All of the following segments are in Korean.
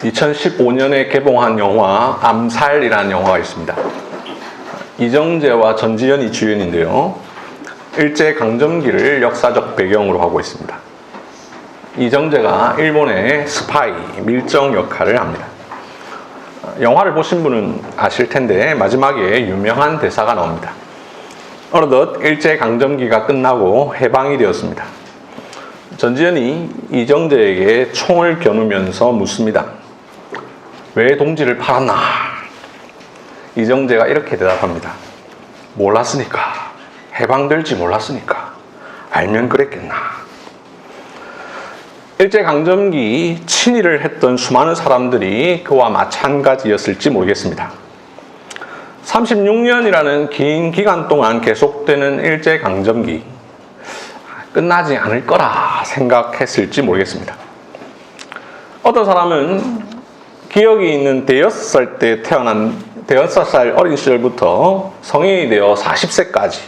2015년에 개봉한 영화 암살이라는 영화가 있습니다. 이정재와 전지현이 주연인데요. 일제강점기를 역사적 배경으로 하고 있습니다. 이정재가 일본의 스파이, 밀정 역할을 합니다. 영화를 보신 분은 아실 텐데 마지막에 유명한 대사가 나옵니다. 어느덧 일제강점기가 끝나고 해방이 되었습니다. 전지현이 이정재에게 총을 겨누면서 묻습니다. 왜 동지를 팔았나? 이정재가 이렇게 대답합니다. 몰랐으니까. 해방될지 몰랐으니까. 알면 그랬겠나. 일제강점기 친일을 했던 수많은 사람들이 그와 마찬가지였을지 모르겠습니다. 36년이라는 긴 기간 동안 계속되는 일제강점기 끝나지 않을 거라 생각했을지 모르겠습니다. 어떤 사람은 기억이 있는 대여섯 살 어린 시절부터 성인이 되어 40세까지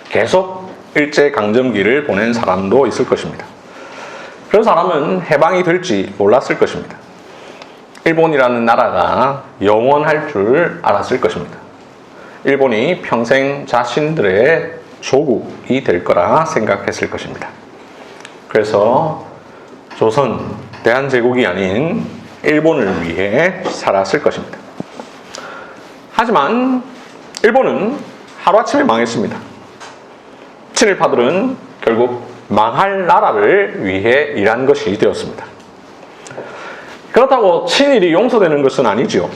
계속 일제강점기를 보낸 사람도 있을 것입니다. 그런 사람은 해방이 될지 몰랐을 것입니다. 일본이라는 나라가 영원할 줄 알았을 것입니다. 일본이 평생 자신들의 조국이 될 거라 생각했을 것입니다. 그래서 조선, 대한제국이 아닌 일본을 위해 살았을 것입니다. 하지만 일본은 하루아침에 망했습니다. 친일파들은 결국 망할 나라를 위해 일한 것이 되었습니다. 그렇다고 친일이 용서되는 것은 아니지요.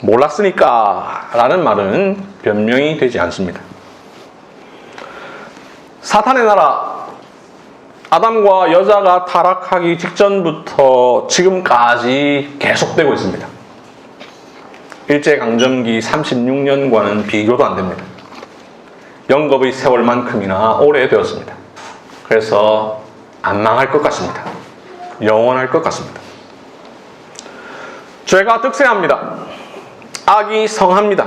몰랐으니까 라는 말은 변명이 되지 않습니다. 사탄의 나라, 아담과 여자가 타락하기 직전부터 지금까지 계속되고 있습니다. 일제강점기 36년과는 비교도 안 됩니다. 영겁의 세월만큼이나 오래되었습니다. 그래서 안 망할 것 같습니다. 영원할 것 같습니다. 죄가 득세합니다. 악이 성합니다.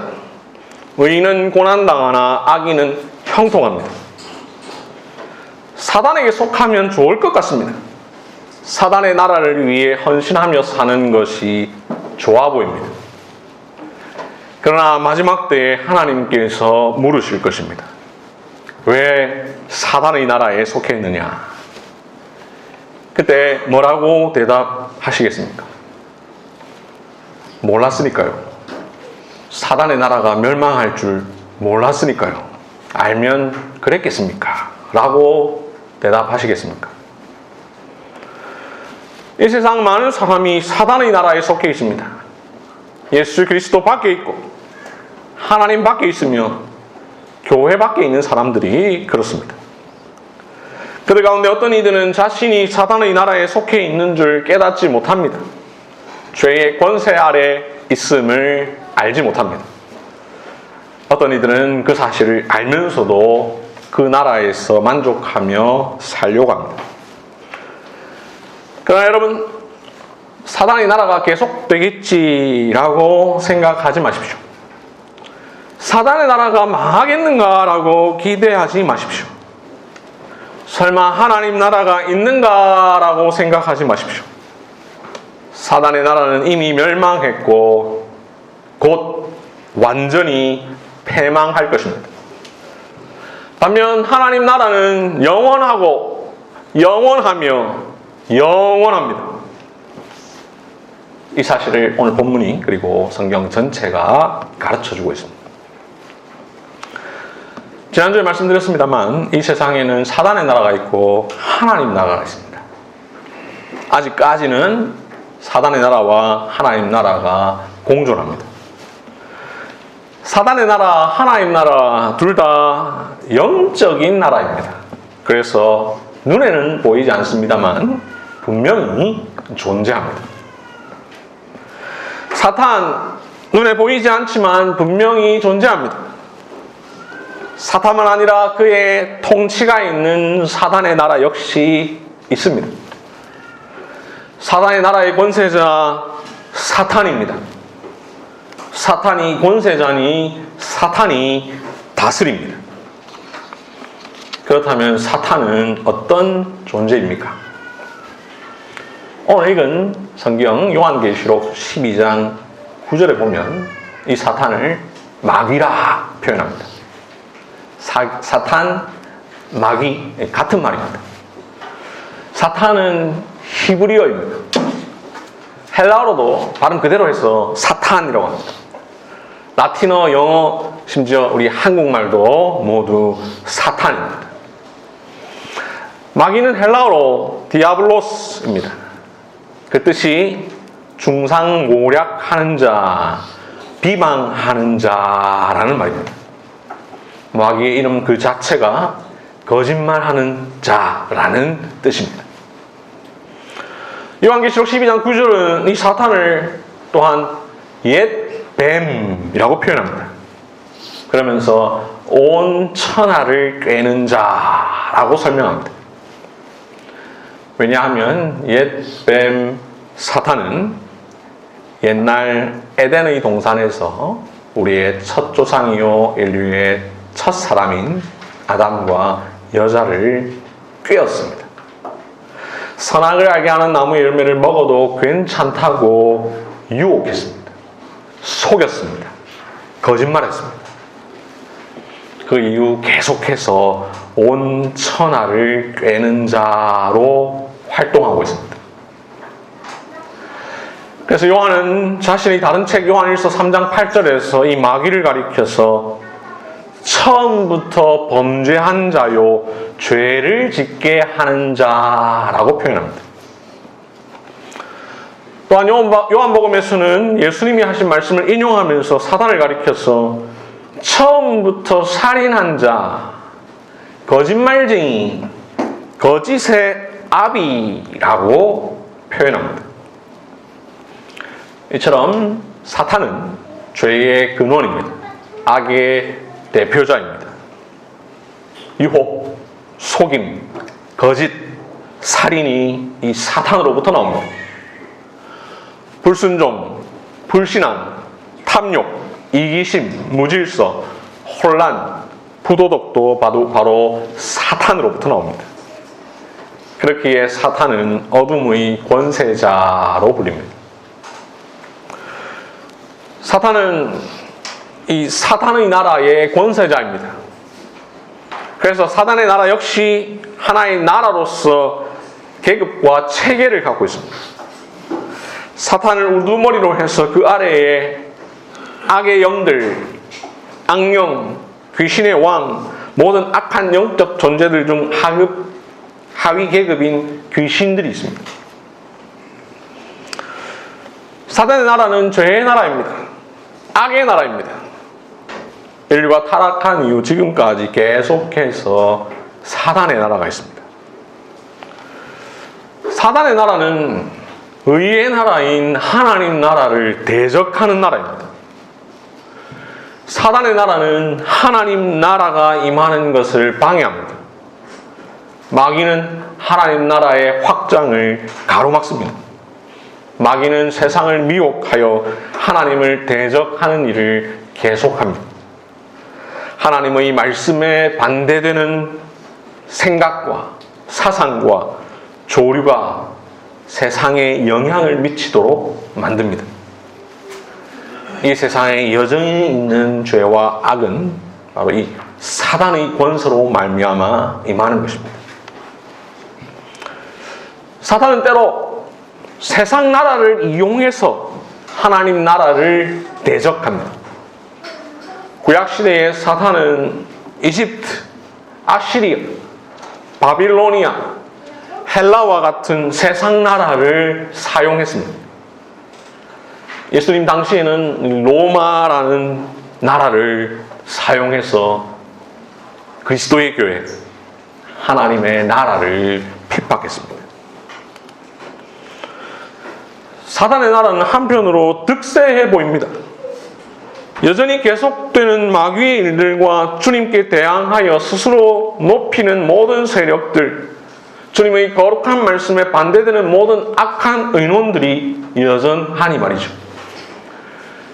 의인은 고난당하나 악인은 형통합니다. 사단에게 속하면 좋을 것 같습니다. 사단의 나라를 위해 헌신하며 사는 것이 좋아 보입니다. 그러나 마지막 때에 하나님께서 물으실 것입니다. 왜 사단의 나라에 속해 있느냐? 그때 뭐라고 대답하시겠습니까? 몰랐으니까요. 사단의 나라가 멸망할 줄 몰랐으니까요. 알면 그랬겠습니까? 라고 대답하시겠습니까? 이 세상 많은 사람이 사단의 나라에 속해 있습니다. 예수 그리스도 밖에 있고 하나님 밖에 있으며 교회 밖에 있는 사람들이 그렇습니다. 그들 가운데 어떤 이들은 자신이 사단의 나라에 속해 있는 줄 깨닫지 못합니다. 죄의 권세 아래 있음을 알지 못합니다. 어떤 이들은 그 사실을 알면서도 그 나라에서 만족하며 살려고 합니다. 그러나 여러분, 사단의 나라가 계속되겠지라고 생각하지 마십시오. 사단의 나라가 망하겠는가라고 기대하지 마십시오. 설마 하나님 나라가 있는가라고 생각하지 마십시오. 사단의 나라는 이미 멸망했고 곧 완전히 패망할 것입니다. 반면 하나님 나라는 영원하고 영원하며 영원합니다. 이 사실을 오늘 본문이 그리고 성경 전체가 가르쳐주고 있습니다. 지난주에 말씀드렸습니다만 이 세상에는 사단의 나라가 있고 하나님 나라가 있습니다. 아직까지는 사단의 나라와 하나님 나라가 공존합니다. 사단의 나라, 하나님 나라 둘 다 영적인 나라입니다. 그래서 눈에는 보이지 않습니다만 분명히 존재합니다. 사탄, 눈에 보이지 않지만 분명히 존재합니다. 사탄만 아니라 그의 통치가 있는 사단의 나라 역시 있습니다. 사단의 나라의 권세자 사탄입니다. 사탄이 권세자니 사탄이 다스립니다. 그렇다면 사탄은 어떤 존재입니까? 오늘 읽은 성경 요한계시록 12장 9절에 보면 이 사탄을 마귀라 표현합니다. 사탄, 마귀 같은 말입니다. 사탄은 히브리어입니다. 헬라어로도 발음 그대로 해서 사탄이라고 합니다. 라틴어, 영어, 심지어 우리 한국말도 모두 사탄입니다. 마귀는 헬라어로 디아블로스입니다. 그 뜻이 중상모략하는 자, 비방하는 자라는 말입니다. 마귀의 이름 그 자체가 거짓말하는 자라는 뜻입니다. 요한계시록 12장 9절은 이 사탄을 또한 옛 뱀이라고 표현합니다. 그러면서 온 천하를 꿰는 자라고 설명합니다. 왜냐하면 옛 뱀 사탄은 옛날 에덴의 동산에서 우리의 첫 조상이요 인류의 첫 사람인 아담과 여자를 꿰었습니다. 선악을 알게 하는 나무 열매를 먹어도 괜찮다고 유혹했습니다. 속였습니다. 거짓말했습니다. 그 이후 계속해서 온 천하를 꿰는 자로 활동하고 있습니다. 그래서 요한은 자신의 다른 책 요한일서 3장 8절에서 이 마귀를 가리켜서 처음부터 범죄한 자요 죄를 짓게 하는 자라고 표현합니다. 또한 요한복음에서는 예수님이 하신 말씀을 인용하면서 사단을 가리켜서 처음부터 살인한 자, 거짓말쟁이, 거짓의 아비라고 표현합니다. 이처럼 사탄은 죄의 근원입니다. 악의 대표자입니다. 유혹, 속임, 거짓, 살인이 이 사탄으로부터 나옵니다. 불순종, 불신앙, 탐욕, 이기심, 무질서, 혼란, 부도덕도 바로 사탄으로부터 나옵니다. 그렇기에 사탄은 어둠의 권세자로 불립니다. 사탄은 이 사탄의 나라의 권세자입니다. 그래서 사탄의 나라 역시 하나의 나라로서 계급과 체계를 갖고 있습니다. 사탄을 우두머리로 해서 그 아래에 악의 영들, 악령, 귀신의 왕, 모든 악한 영적 존재들 중 하위 계급인 귀신들이 있습니다. 사탄의 나라는 죄의 나라입니다. 악의 나라입니다. 인류가 타락한 이후 지금까지 계속해서 사단의 나라가 있습니다. 사단의 나라는 의의 나라인 하나님 나라를 대적하는 나라입니다. 사단의 나라는 하나님 나라가 임하는 것을 방해합니다. 마귀는 하나님 나라의 확장을 가로막습니다. 마귀는 세상을 미혹하여 하나님을 대적하는 일을 계속합니다. 하나님의 말씀에 반대되는 생각과 사상과 조류가 세상에 영향을 미치도록 만듭니다. 이 세상에 여전히 있는 죄와 악은 바로 이 사단의 권세로 말미암아 임하는 것입니다. 사단은 때로 세상 나라를 이용해서 하나님 나라를 대적합니다. 구약시대의 사탄은 이집트, 아시리아, 바빌로니아, 헬라와 같은 세상 나라를 사용했습니다. 예수님 당시에는 로마라는 나라를 사용해서 그리스도의 교회, 하나님의 나라를 핍박했습니다. 사단의 나라는 한편으로 득세해 보입니다. 여전히 계속되는 마귀의 일들과 주님께 대항하여 스스로 높이는 모든 세력들, 주님의 거룩한 말씀에 반대되는 모든 악한 의논들이 여전하니 말이죠.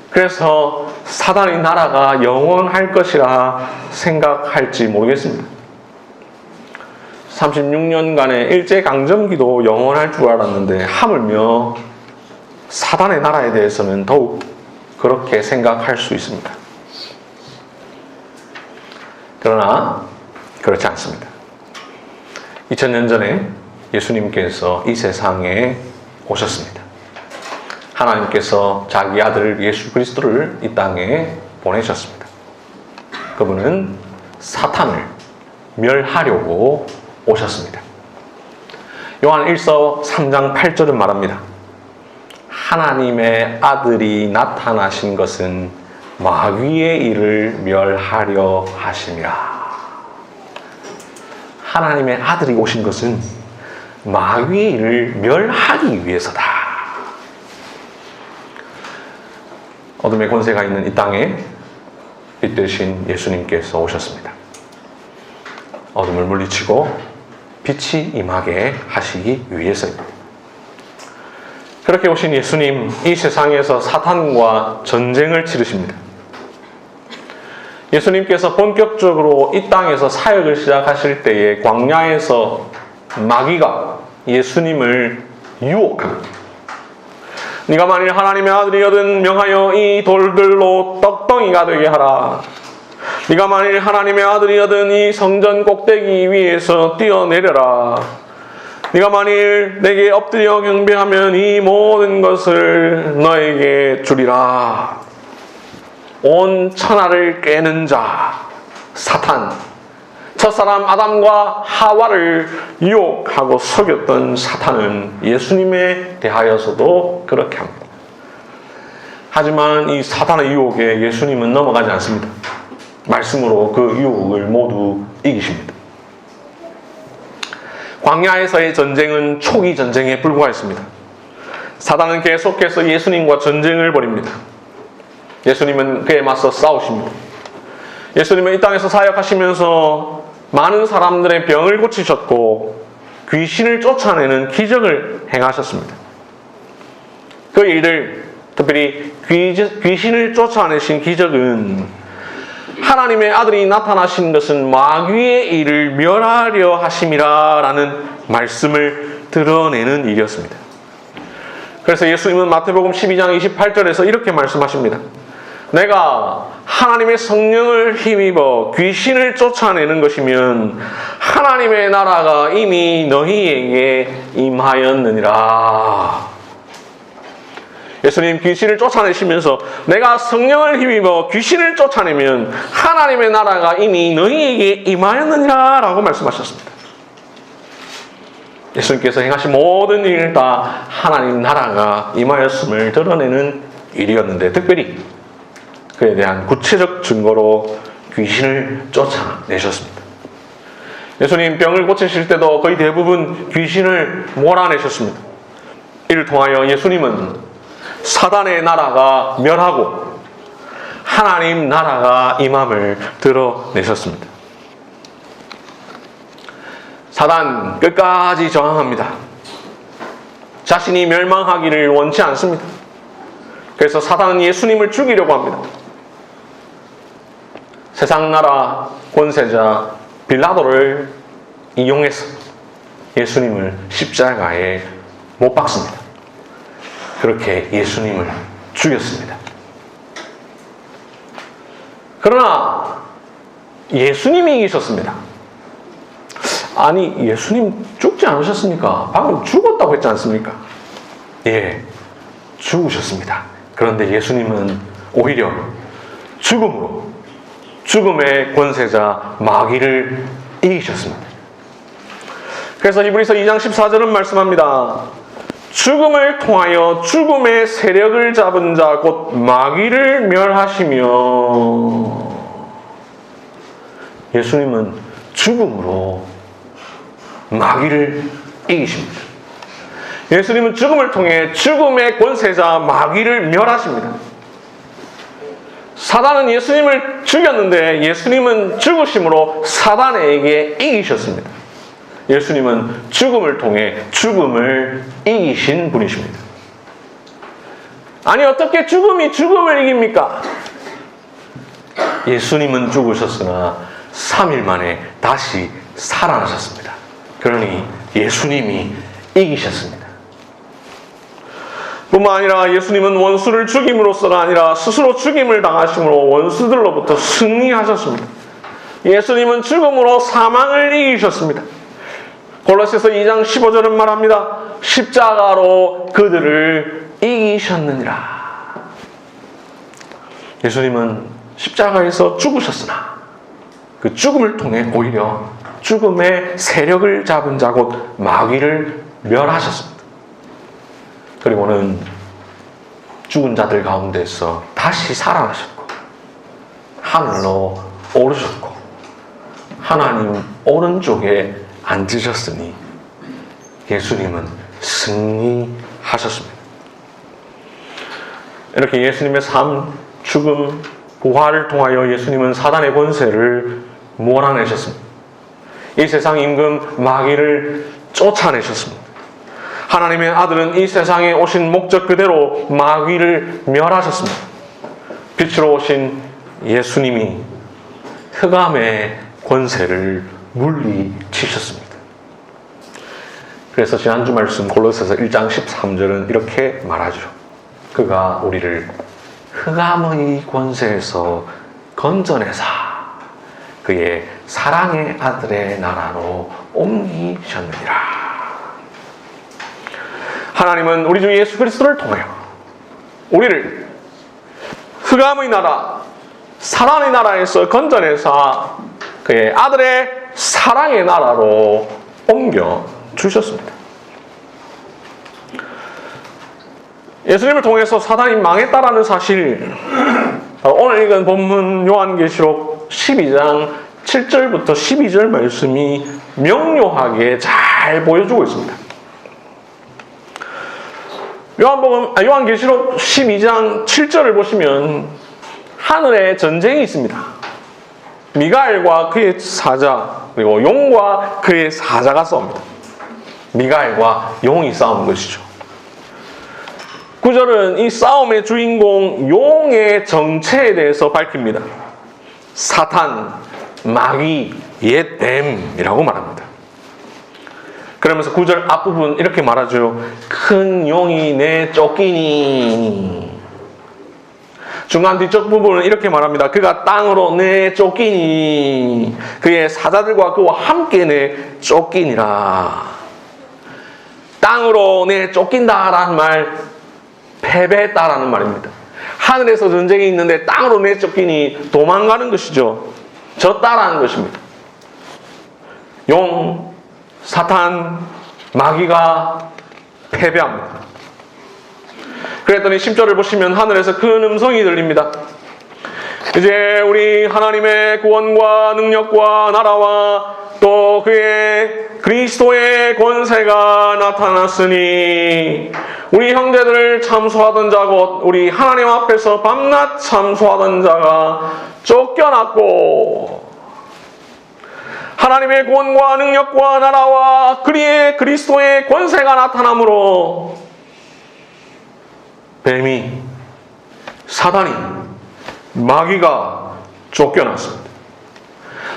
그래서 사단의 나라가 영원할 것이라 생각할지 모르겠습니다. 36년간의 일제강점기도 영원할 줄 알았는데 하물며 사단의 나라에 대해서는 더욱 그렇게 생각할 수 있습니다. 그러나 그렇지 않습니다. 2000년 전에 예수님께서 이 세상에 오셨습니다. 하나님께서 자기 아들 예수 그리스도를 이 땅에 보내셨습니다. 그분은 사탄을 멸하려고 오셨습니다. 요한 1서 3장 8절은 말합니다. 하나님의 아들이 나타나신 것은 마귀의 일을 멸하려 하심이라. 하나님의 아들이 오신 것은 마귀의 일을 멸하기 위해서다. 어둠의 권세가 있는 이 땅에 빛 되신 예수님께서 오셨습니다. 어둠을 물리치고 빛이 임하게 하시기 위해서입니다. 그렇게 오신 예수님, 이 세상에서 사탄과 전쟁을 치르십니다. 예수님께서 본격적으로 이 땅에서 사역을 시작하실 때에 광야에서 마귀가 예수님을 유혹합니다. 네가 만일 하나님의 아들이거든 명하여 이 돌들로 떡덩이가 되게 하라. 네가 만일 하나님의 아들이거든 이 성전 꼭대기 위에서 뛰어내려라. 네가 만일 내게 엎드려 경배하면 이 모든 것을 너에게 주리라. 온 천하를 깨는 자 사탄, 첫사람 아담과 하와를 유혹하고 속였던 사탄은 예수님에 대하여서도 그렇게 합니다. 하지만 이 사탄의 유혹에 예수님은 넘어가지 않습니다. 말씀으로 그 유혹을 모두 이기십니다. 광야에서의 전쟁은 초기 전쟁에 불과했습니다. 사단은 계속해서 예수님과 전쟁을 벌입니다. 예수님은 그에 맞서 싸우십니다. 예수님은 이 땅에서 사역하시면서 많은 사람들의 병을 고치셨고 귀신을 쫓아내는 기적을 행하셨습니다. 그 일들, 특별히 귀신을 쫓아내신 기적은 하나님의 아들이 나타나신 것은 마귀의 일을 멸하려 하심이라 라는 말씀을 드러내는 일이었습니다. 그래서 예수님은 마태복음 12장 28절에서 이렇게 말씀하십니다. 내가 하나님의 성령을 힘입어 귀신을 쫓아내는 것이면 하나님의 나라가 이미 너희에게 임하였느니라. 예수님 귀신을 쫓아내시면서 내가 성령을 힘입어 귀신을 쫓아내면 하나님의 나라가 이미 너희에게 임하였느니라 라고 말씀하셨습니다. 예수님께서 행하신 모든 일 다 하나님 나라가 임하였음을 드러내는 일이었는데 특별히 그에 대한 구체적 증거로 귀신을 쫓아내셨습니다. 예수님 병을 고치실 때도 거의 대부분 귀신을 몰아내셨습니다. 이를 통하여 예수님은 사단의 나라가 멸하고 하나님 나라가 임함을 드러내셨습니다. 사단 끝까지 저항합니다. 자신이 멸망하기를 원치 않습니다. 그래서 사단은 예수님을 죽이려고 합니다. 세상 나라 권세자 빌라도를 이용해서 예수님을 십자가에 못 박습니다. 그렇게 예수님을 죽였습니다. 그러나 예수님이 이기셨습니다. 아니, 예수님 죽지 않으셨습니까? 방금 죽었다고 했지 않습니까? 예, 죽으셨습니다. 그런데 예수님은 오히려 죽음으로 죽음의 권세자 마귀를 이기셨습니다. 그래서 히브리서 2장 14절은 말씀합니다. 죽음을 통하여 죽음의 세력을 잡은 자 곧 마귀를 멸하시며. 예수님은 죽음으로 마귀를 이기십니다. 예수님은 죽음을 통해 죽음의 권세자 마귀를 멸하십니다. 사단은 예수님을 죽였는데 예수님은 죽으심으로 사단에게 이기셨습니다. 예수님은 죽음을 통해 죽음을 이기신 분이십니다. 아니, 어떻게 죽음이 죽음을 이깁니까? 예수님은 죽으셨으나 3일 만에 다시 살아나셨습니다. 그러니 예수님이 이기셨습니다. 뿐만 아니라 예수님은 원수를 죽임으로써가 아니라 스스로 죽임을 당하심으로 원수들로부터 승리하셨습니다. 예수님은 죽음으로 사망을 이기셨습니다. 골로새서 2장 15절은 말합니다. 십자가로 그들을 이기셨느니라. 예수님은 십자가에서 죽으셨으나 그 죽음을 통해 오히려 죽음의 세력을 잡은 자 곧 마귀를 멸하셨습니다. 그리고는 죽은 자들 가운데서 다시 살아나셨고 하늘로 오르셨고 하나님 오른쪽에 앉으셨으니 예수님은 승리하셨습니다. 이렇게 예수님의 삶, 죽음, 부활을 통하여 예수님은 사단의 권세를 몰아내셨습니다. 이 세상 임금 마귀를 쫓아내셨습니다. 하나님의 아들은 이 세상에 오신 목적 그대로 마귀를 멸하셨습니다. 빛으로 오신 예수님이 흑암의 권세를 물리치셨습니다. 그래서 지난주 말씀 골로새서 1장 13절은 이렇게 말하죠. 그가 우리를 흑암의 권세에서 건져내사 그의 사랑의 아들의 나라로 옮기셨느니라. 하나님은 우리 주 예수 그리스도를 통하여 우리를 흑암의 나라, 사단의 나라에서 건져내사 그의 아들의 사랑의 나라로 옮겨 주셨습니다. 예수님을 통해서 사단이 망했다라는 사실, 오늘 읽은 본문 요한계시록 12장 7절부터 12절 말씀이 명료하게 잘 보여주고 있습니다. 요한계시록 12장 7절을 보시면 하늘에 전쟁이 있습니다. 미가엘과 그의 사자 그리고 용과 그의 사자가 싸웁니다. 미가엘과 용이 싸우는 것이죠. 9절은 이 싸움의 주인공 용의 정체에 대해서 밝힙니다. 사탄, 마귀, 옛뱀이라고 말합니다. 그러면서 9절 앞부분 이렇게 말하죠. 큰 용이 내 쫓기니. 중간 뒤쪽 부분은 이렇게 말합니다. 그가 땅으로 내 쫓기니. 그의 사자들과 그와 함께 내 쫓기니라. 땅으로 내 쫓긴다라는 말, 패배했다라는 말입니다. 하늘에서 전쟁이 있는데 땅으로 내 쫓기니 도망가는 것이죠. 졌다라는 것입니다. 용, 사탄, 마귀가 패배합니다. 그랬더니 10절을 보시면 하늘에서 큰 음성이 들립니다. 이제 우리 하나님의 구원과 능력과 나라와 또 그의 그리스도의 권세가 나타났으니 우리 형제들을 참소하던 자 곧 우리 하나님 앞에서 밤낮 참소하던 자가 쫓겨났고 하나님의 구원과 능력과 나라와 그리의 그리스도의 권세가 나타나므로 뱀이 사단이 마귀가 쫓겨났습니다.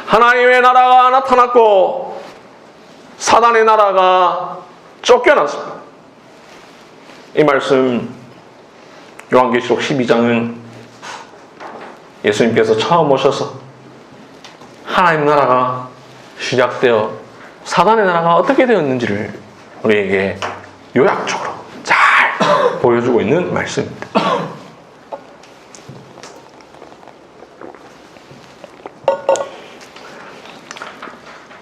하나님의 나라가 나타났고 사단의 나라가 쫓겨났습니다. 이 말씀 요한계시록 12장은 예수님께서 처음 오셔서 하나님 나라가 시작되어 사단의 나라가 어떻게 되었는지를 우리에게 요약적으로 잘 보여주고 있는 말씀입니다.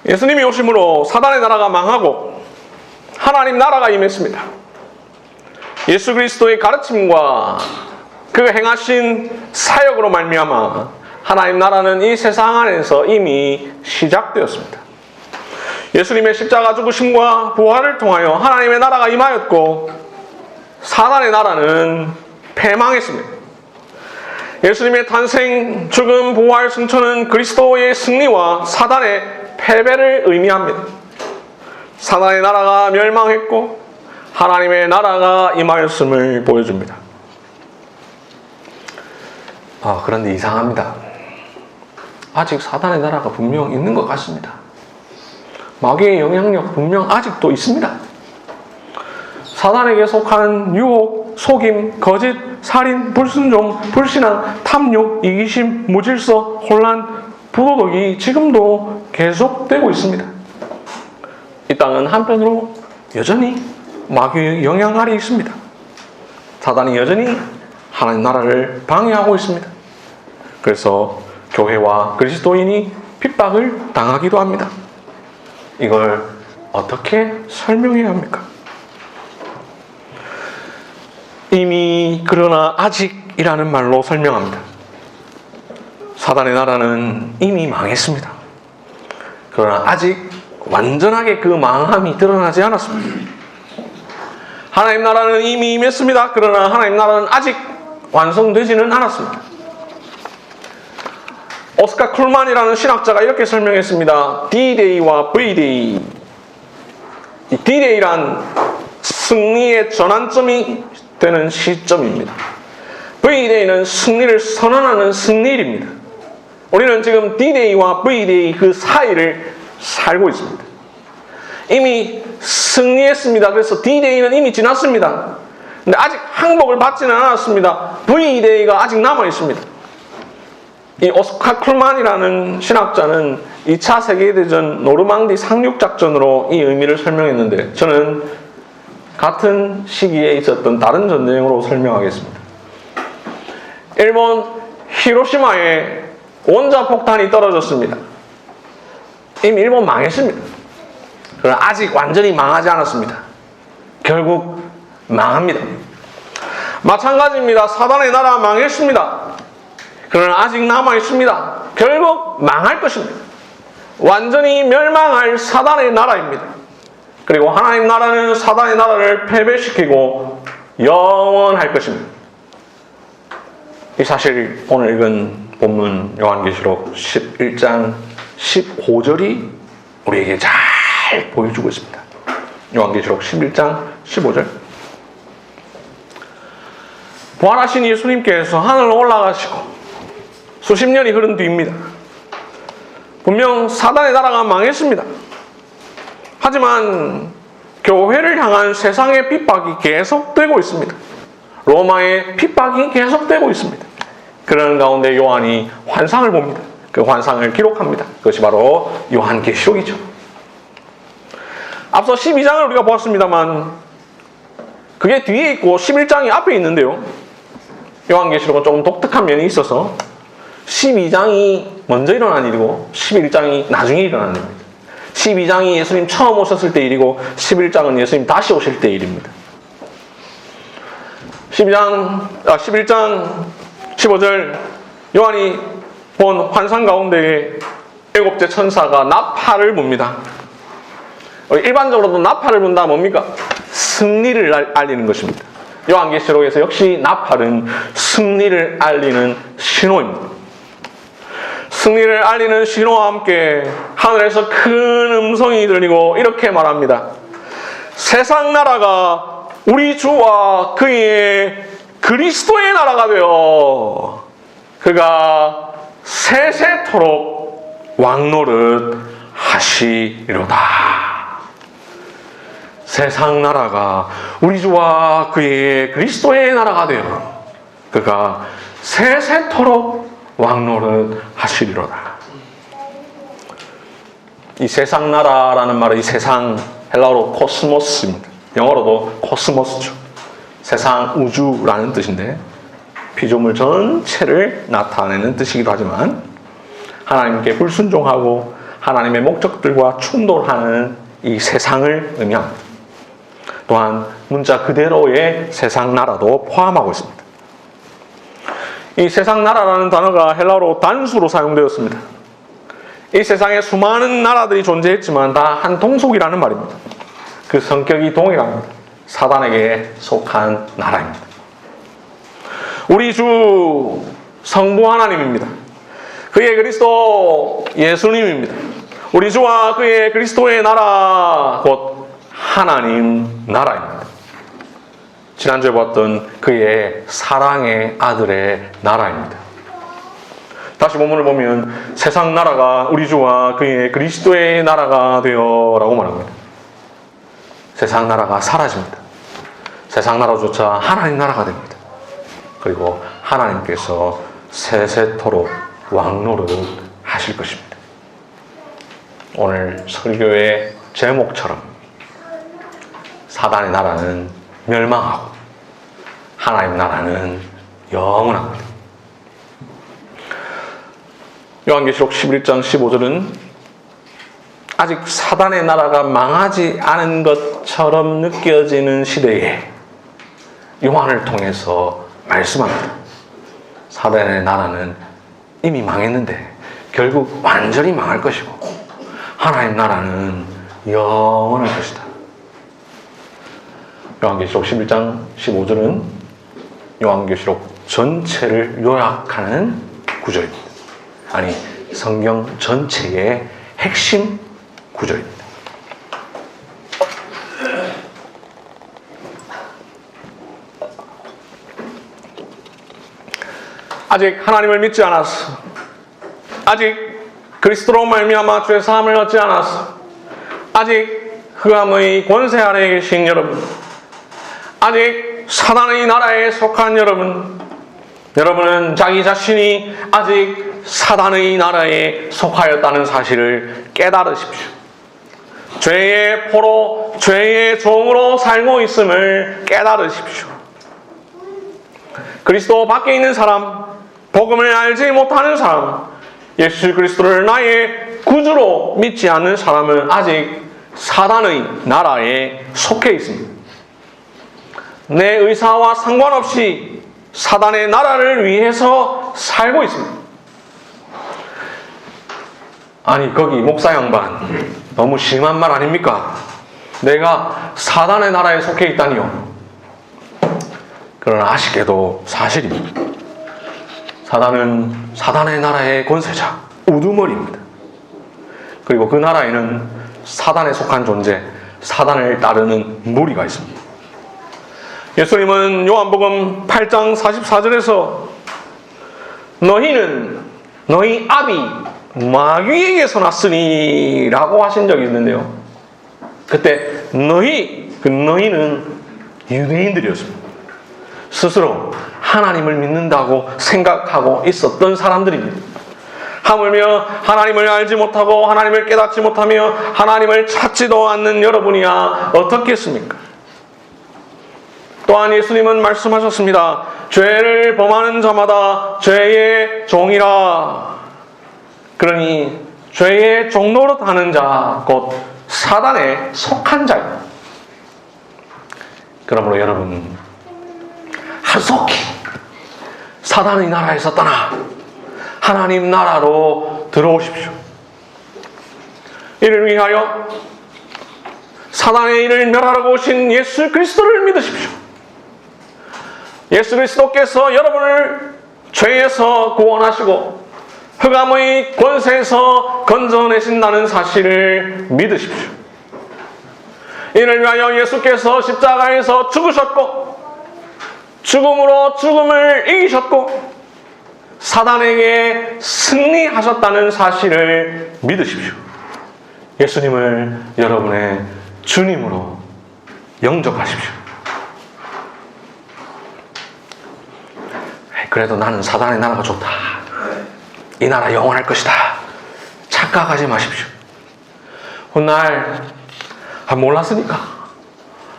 예수님이 오심으로 사단의 나라가 망하고 하나님 나라가 임했습니다. 예수 그리스도의 가르침과 그가 행하신 사역으로 말미암아 하나님 나라는 이 세상 안에서 이미 시작되었습니다. 예수님의 십자가 죽으심과 부활을 통하여 하나님의 나라가 임하였고 사단의 나라는 패망했습니다. 예수님의 탄생, 죽음, 부활, 승천은 그리스도의 승리와 사단의 패배를 의미합니다. 사단의 나라가 멸망했고 하나님의 나라가 임하였음을 보여줍니다. 그런데 이상합니다. 아직 사단의 나라가 분명 있는 것 같습니다. 마귀의 영향력 분명 아직도 있습니다. 사단에게 속한 유혹, 속임, 거짓, 살인, 불순종, 불신앙, 탐욕, 이기심, 무질서, 혼란, 부도덕이 지금도 계속되고 있습니다. 이 땅은 한편으로 여전히 마귀의 영향 아래 있습니다. 사단이 여전히 하나님 나라를 방해하고 있습니다. 그래서 교회와 그리스도인이 핍박을 당하기도 합니다. 이걸 어떻게 설명해야 합니까? 이미 그러나 아직이라는 말로 설명합니다. 사단의 나라는 이미 망했습니다. 그러나 아직 완전하게 그 망함이 드러나지 않았습니다. 하나님 나라는 이미 임했습니다. 그러나 하나님 나라는 아직 완성되지는 않았습니다. 오스카 쿨만이라는 신학자가 이렇게 설명했습니다. D-Day와 V-Day. 이 D-Day란 승리의 전환점이 되는 시점입니다. V-Day는 승리를 선언하는 승리일입니다. 우리는 지금 D-Day와 V-Day 그 사이를 살고 있습니다. 이미 승리했습니다. 그래서 D-Day는 이미 지났습니다. 근데 아직 항복을 받지는 않았습니다. V-Day가 아직 남아 있습니다. 이 오스카 쿨만이라는 신학자는 2차 세계대전 노르망디 상륙작전으로 이 의미를 설명했는데 저는 같은 시기에 있었던 다른 전쟁으로 설명하겠습니다. 일본 히로시마에 원자폭탄이 떨어졌습니다. 이미 일본 망했습니다. 그러나 아직 완전히 망하지 않았습니다. 결국 망합니다. 마찬가지입니다. 사단의 나라 망했습니다. 그러나 아직 남아 있습니다. 결국 망할 것입니다. 완전히 멸망할 사단의 나라입니다. 그리고 하나님 나라는 사단의 나라를 패배시키고 영원할 것입니다. 이 사실 오늘 읽은 본문 요한계시록 11장 15절이 우리에게 잘 보여주고 있습니다. 요한계시록 11장 15절. 부활하신 예수님께서 하늘로 올라가시고 수십 년이 흐른 뒤입니다. 분명 사단의 나라가 망했습니다. 하지만 교회를 향한 세상의 핍박이 계속되고 있습니다. 로마의 핍박이 계속되고 있습니다. 그런 가운데 요한이 환상을 봅니다. 그 환상을 기록합니다. 그것이 바로 요한계시록이죠. 앞서 12장을 우리가 보았습니다만 그게 뒤에 있고 11장이 앞에 있는데요. 요한계시록은 조금 독특한 면이 있어서 12장이 먼저 일어난 일이고 11장이 나중에 일어난 일입니다. 12장이 예수님 처음 오셨을 때 일이고 11장은 예수님 다시 오실 때 일입니다. 11장 15절 요한이 본 환상 가운데 일곱째 천사가 나팔을 붑니다. 일반적으로도 나팔을 분다 뭡니까? 승리를 알리는 것입니다. 요한계시록에서 역시 나팔은 승리를 알리는 신호입니다. 승리를 알리는 신호와 함께 하늘에서 큰 음성이 들리고 이렇게 말합니다. 세상 나라가 우리 주와 그의 그리스도의 나라가 되어 그가 세세토록 왕노릇 하시리로다. 세상 나라가 우리 주와 그의 그리스도의 나라가 되어 그가 세세토록 왕노릇 하시리로다. 이 세상 나라라는 말은 이 세상 헬라어로 코스모스입니다. 영어로도 코스모스죠. 세상 우주라는 뜻인데 피조물 전체를 나타내는 뜻이기도 하지만 하나님께 불순종하고 하나님의 목적들과 충돌하는 이 세상을 의미합니다. 또한 문자 그대로의 세상 나라도 포함하고 있습니다. 이 세상 나라라는 단어가 헬라어로 단수로 사용되었습니다. 이 세상에 수많은 나라들이 존재했지만 다 한 동속이라는 말입니다. 그 성격이 동일합니다. 사단에게 속한 나라입니다. 우리 주 성부 하나님입니다. 그의 그리스도 예수님입니다. 우리 주와 그의 그리스도의 나라 곧 하나님 나라입니다. 지난주에 봤던 그의 사랑의 아들의 나라입니다. 다시 본문을 보면 세상 나라가 우리 주와 그의 그리스도의 나라가 되어 라고 말합니다. 세상 나라가 사라집니다. 세상 나라조차 하나님 나라가 됩니다. 그리고 하나님께서 세세토록 왕노릇 하실 것입니다. 오늘 설교의 제목처럼 사단의 나라는 멸망하고 하나님 나라는 영원합니다. 요한계시록 11장 15절은 아직 사단의 나라가 망하지 않은 것처럼 느껴지는 시대에 요한을 통해서 말씀합니다. 사단의 나라는 이미 망했는데 결국 완전히 망할 것이고 하나님 나라는 영원할 것이다. 요한계시록 11장 15절은 요한계시록 전체를 요약하는 구절입니다. 아니, 성경 전체의 핵심 구절입니다. 아직 하나님을 믿지 않았어. 아직 그리스도로 말미암아 죄 사함을 얻지 않았어. 아직 흑암의 권세 아래에 계신 여러분, 아직 사단의 나라에 속한 여러분은 자기 자신이 아직 사단의 나라에 속하였다는 사실을 깨달으십시오. 죄의 포로, 죄의 종으로 살고 있음을 깨달으십시오. 그리스도 밖에 있는 사람, 복음을 알지 못하는 사람, 예수 그리스도를 나의 구주로 믿지 않는 사람은 아직 사단의 나라에 속해 있습니다. 내 의사와 상관없이 사단의 나라를 위해서 살고 있습니다. 아니, 거기 목사 양반 너무 심한 말 아닙니까? 내가 사단의 나라에 속해 있다니요. 그러나 아쉽게도 사실입니다. 사단은 사단의 나라의 권세자, 우두머리입니다. 그리고 그 나라에는 사단에 속한 존재, 사단을 따르는 무리가 있습니다. 예수님은 요한복음 8장 44절에서 너희는 너희 아비 마귀에게서 났으니 라고 하신 적이 있는데요. 그때 너희는 유대인들이었습니다. 스스로 하나님을 믿는다고 생각하고 있었던 사람들입니다. 하물며 하나님을 알지 못하고 하나님을 깨닫지 못하며 하나님을 찾지도 않는 여러분이야 어떻겠습니까? 또한 예수님은 말씀하셨습니다. 죄를 범하는 자마다 죄의 종이라. 그러니 죄의 종노릇 하는 자, 곧 사단에 속한 자입니다. 그러므로 여러분, 하속히 사단의 나라에서 떠나 하나님 나라로 들어오십시오. 이를 위하여 사단의 일을 멸하러 오신 예수 그리스도를 믿으십시오. 예수 그리스도께서 여러분을 죄에서 구원하시고 흑암의 권세에서 건져내신다는 사실을 믿으십시오. 이를 위하여 예수께서 십자가에서 죽으셨고 죽음으로 죽음을 이기셨고 사단에게 승리하셨다는 사실을 믿으십시오. 예수님을 여러분의 주님으로 영접하십시오. 그래도 나는 사단의 나라가 좋다. 이 나라 영원할 것이다. 착각하지 마십시오. 훗날 몰랐으니까.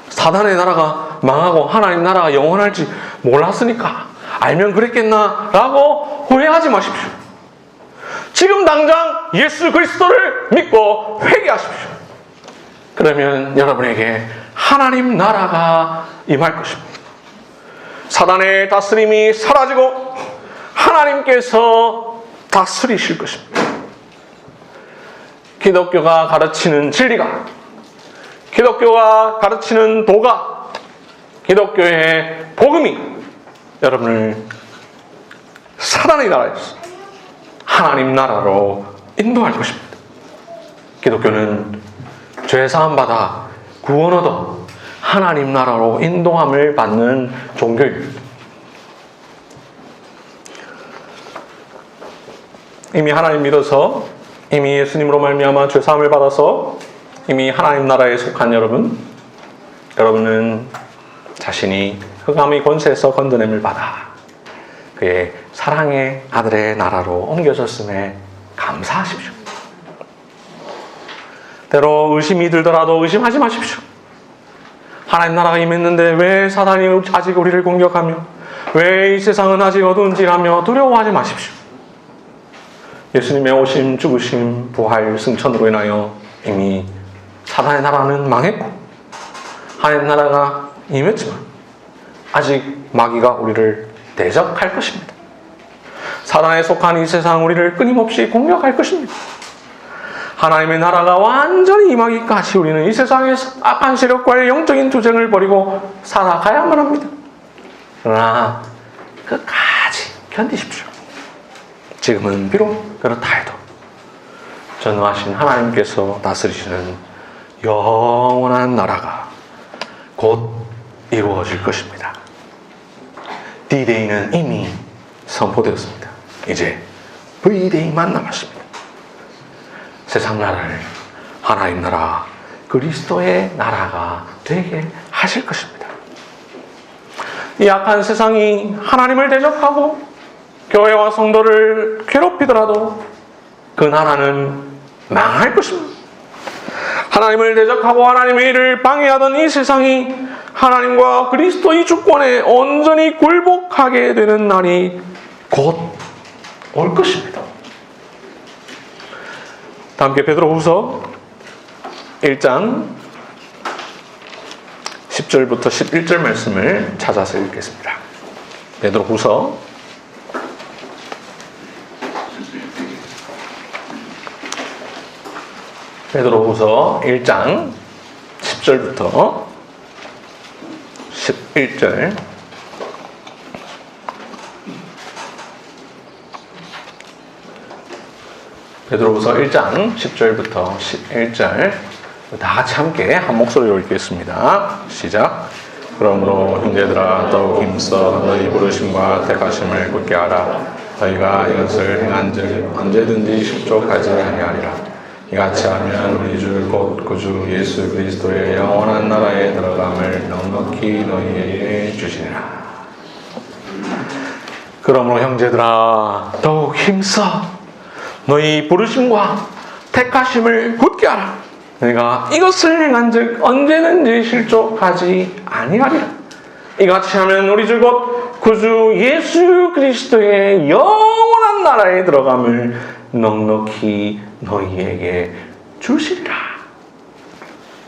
사단의 나라가 망하고 하나님 나라가 영원할지 몰랐으니까. 알면 그랬겠나? 라고 후회하지 마십시오. 지금 당장 예수 그리스도를 믿고 회개하십시오. 그러면 여러분에게 하나님 나라가 임할 것입니다. 사단의 다스림이 사라지고 하나님께서 다스리실 것입니다. 기독교가 가르치는 진리가, 기독교가 가르치는 도가, 기독교의 복음이 여러분을 사단의 나라에서 하나님 나라로 인도할 것입니다. 기독교는 죄사함 받아 구원 얻어 하나님 나라로 인도함을 받는 종교입니다. 이미 하나님 믿어서, 이미 예수님으로 말미암아 죄사함을 받아서 이미 하나님 나라에 속한 여러분은 잘 자신이 흑암의 권세에서 건드냄을 받아 그의 사랑의 아들의 나라로 옮겨졌음에 감사하십시오. 때로 의심이 들더라도 의심하지 마십시오. 하나님 나라가 임했는데 왜 사단이 아직 우리를 공격하며 왜 이 세상은 아직 어두운지라며 두려워하지 마십시오. 예수님의 오심, 죽으심, 부활, 승천으로 인하여 이미 사단의 나라는 망했고 하나님 나라가 임했지만 아직 마귀가 우리를 대적할 것입니다. 사단에 속한 이 세상 우리를 끊임없이 공격할 것입니다. 하나님의 나라가 완전히 임하기까지 우리는 이 세상에서 악한 세력과의 영적인 투쟁을 벌이고 살아가야만 합니다. 그러나 끝까지 견디십시오. 지금은 비록 그렇다 해도 전능하신 하나님께서 다스리시는 영원한 나라가 곧 이루어질 것입니다. D-Day는 이미 선포되었습니다. 이제 V-Day만 남았습니다. 세상 나라를 하나님 나라, 그리스도의 나라가 되게 하실 것입니다. 이 악한 세상이 하나님을 대적하고 교회와 성도를 괴롭히더라도 그 나라는 망할 것입니다. 하나님을 대적하고 하나님의 일을 방해하던 이 세상이 하나님과 그리스도의 주권에 온전히 굴복하게 되는 날이 곧 올 것입니다. 함께 베드로후서 1장 10절부터 11절 말씀을 찾아서 읽겠습니다. 베드로후서 1장 10절부터 11절 베드로후서 1장 10절부터 11절 다 같이 함께 한 목소리로 읽겠습니다. 시작. 그러므로 형제들아 더욱 힘써 너희 부르심과 택하심을 굳게 하라. 너희가 이것을 행한즉 언제든지 실족하지 아니하리라. 이같이 하면 우리 주 곧 구주 예수 그리스도의 영원한 나라에 들어감을 넉넉히 너희에게 주시리라. 그러므로 형제들아 더욱 힘써 너희 부르심과 택하심을 굳게 하라. 너희가 이것을 행한즉 언제든지 실족하지 아니하리라. 이같이 하면 우리 주 곧 구주 예수 그리스도의 영원한 나라에 들어감을 넉넉히 너희에게 주시리라.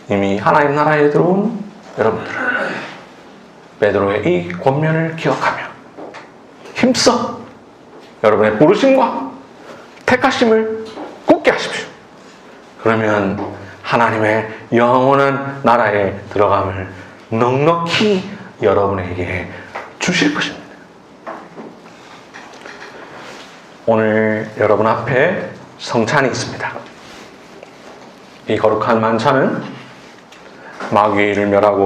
이미 하나님 나라에 들어온 여러분들은 베드로의 이 권면을 기억하며 힘써 여러분의 부르심과 택하심을 굳게 하십시오. 그러면 하나님의 영원한 나라에 들어감을 넉넉히 여러분에게 주실 것입니다. 오늘 여러분 앞에 성찬이 있습니다. 이 거룩한 만찬은 마귀를 멸하고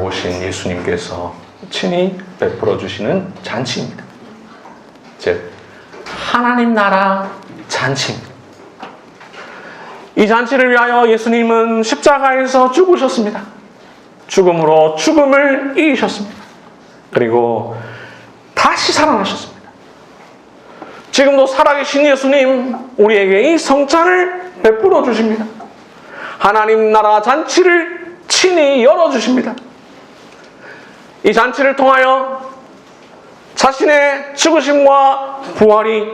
오신 예수님께서 친히 베풀어 주시는 잔치입니다. 즉 하나님 나라 잔치입니다. 이 잔치를 위하여 예수님은 십자가에서 죽으셨습니다. 죽음으로 죽음을 이기셨습니다. 그리고 다시 살아나셨습니다. 지금도 살아계신 예수님 우리에게 이 성찬을 베풀어 주십니다. 하나님 나라 잔치를 친히 열어주십니다. 이 잔치를 통하여 자신의 죽으심과 부활이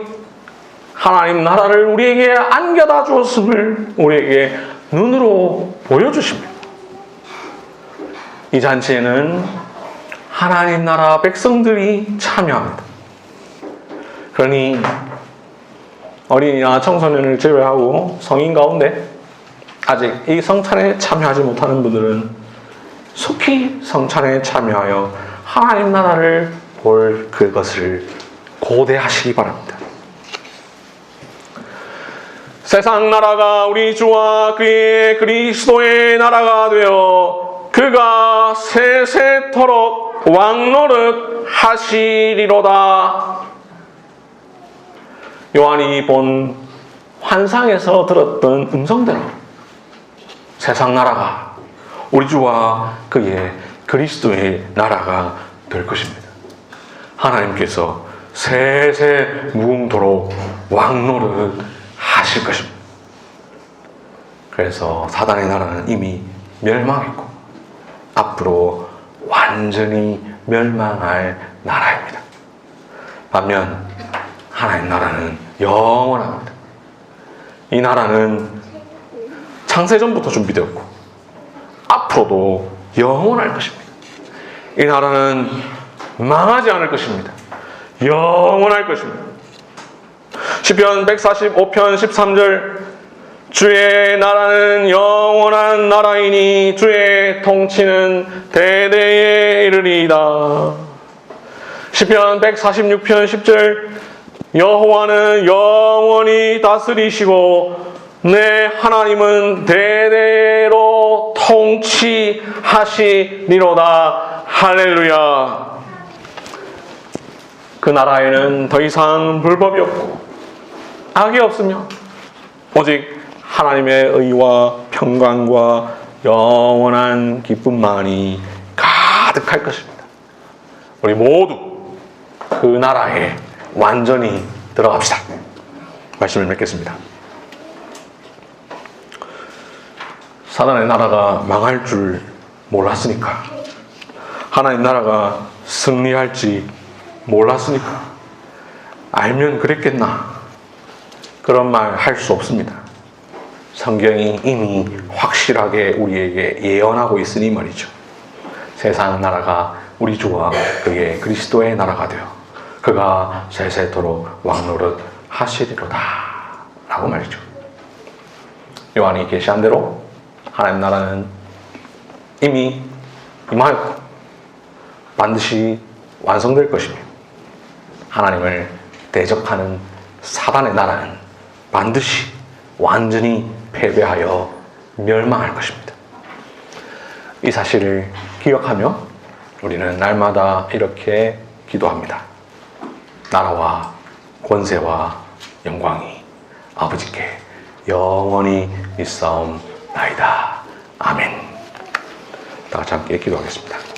하나님 나라를 우리에게 안겨다 주었음을 우리에게 눈으로 보여주십니다. 이 잔치에는 하나님 나라 백성들이 참여합니다. 그러니 어린이나 청소년을 제외하고 성인 가운데 아직 이 성찬에 참여하지 못하는 분들은 속히 성찬에 참여하여 하나님 나라를 볼 그것을 고대하시기 바랍니다. 세상 나라가 우리 주와 그의 그리스도의 나라가 되어 그가 세세토록 왕노릇 하시리로다. 요한이 본 환상에서 들었던 음성대로 세상 나라가 우리 주와 그의 그리스도의 나라가 될 것입니다. 하나님께서 세세 무궁토록 왕노릇 하실 것입니다. 그래서 사단의 나라는 이미 멸망했고 앞으로 완전히 멸망할 나라입니다. 반면 하나님 나라는 영원합니다. 이 나라는 창세전부터 준비되었고 앞으로도 영원할 것입니다. 이 나라는 망하지 않을 것입니다. 영원할 것입니다. 시편 145편 13절 주의 나라는 영원한 나라이니 주의 통치는 대대에 이르리이다. 시편 146편 10절 여호와는 영원히 다스리시고 내 하나님은 대대로 통치하시리로다. 할렐루야. 그 나라에는 더 이상 불법이 없고 악이 없으며 오직 하나님의 의와 평강과 영원한 기쁨만이 가득할 것입니다. 우리 모두 그 나라에 완전히 들어갑시다. 말씀을 맺겠습니다. 사단의 나라가 망할 줄 몰랐으니까, 하나님 나라가 승리할지 몰랐으니까, 알면 그랬겠나, 그런 말 할 수 없습니다. 성경이 이미 확실하게 우리에게 예언하고 있으니 말이죠. 세상 나라가 우리 주와 그의 그리스도의 나라가 되어 그가 세세토록 왕노릇 하시리로다 라고 말이죠. 요한이 계시한 대로 하나님 나라는 이미 임하였고 반드시 완성될 것이며 하나님을 대적하는 사단의 나라는 반드시 완전히 패배하여 멸망할 것입니다. 이 사실을 기억하며 우리는 날마다 이렇게 기도합니다. 나라와 권세와 영광이 아버지께 영원히 있사옵나이다. 아멘. 다 같이 함께 기도하겠습니다.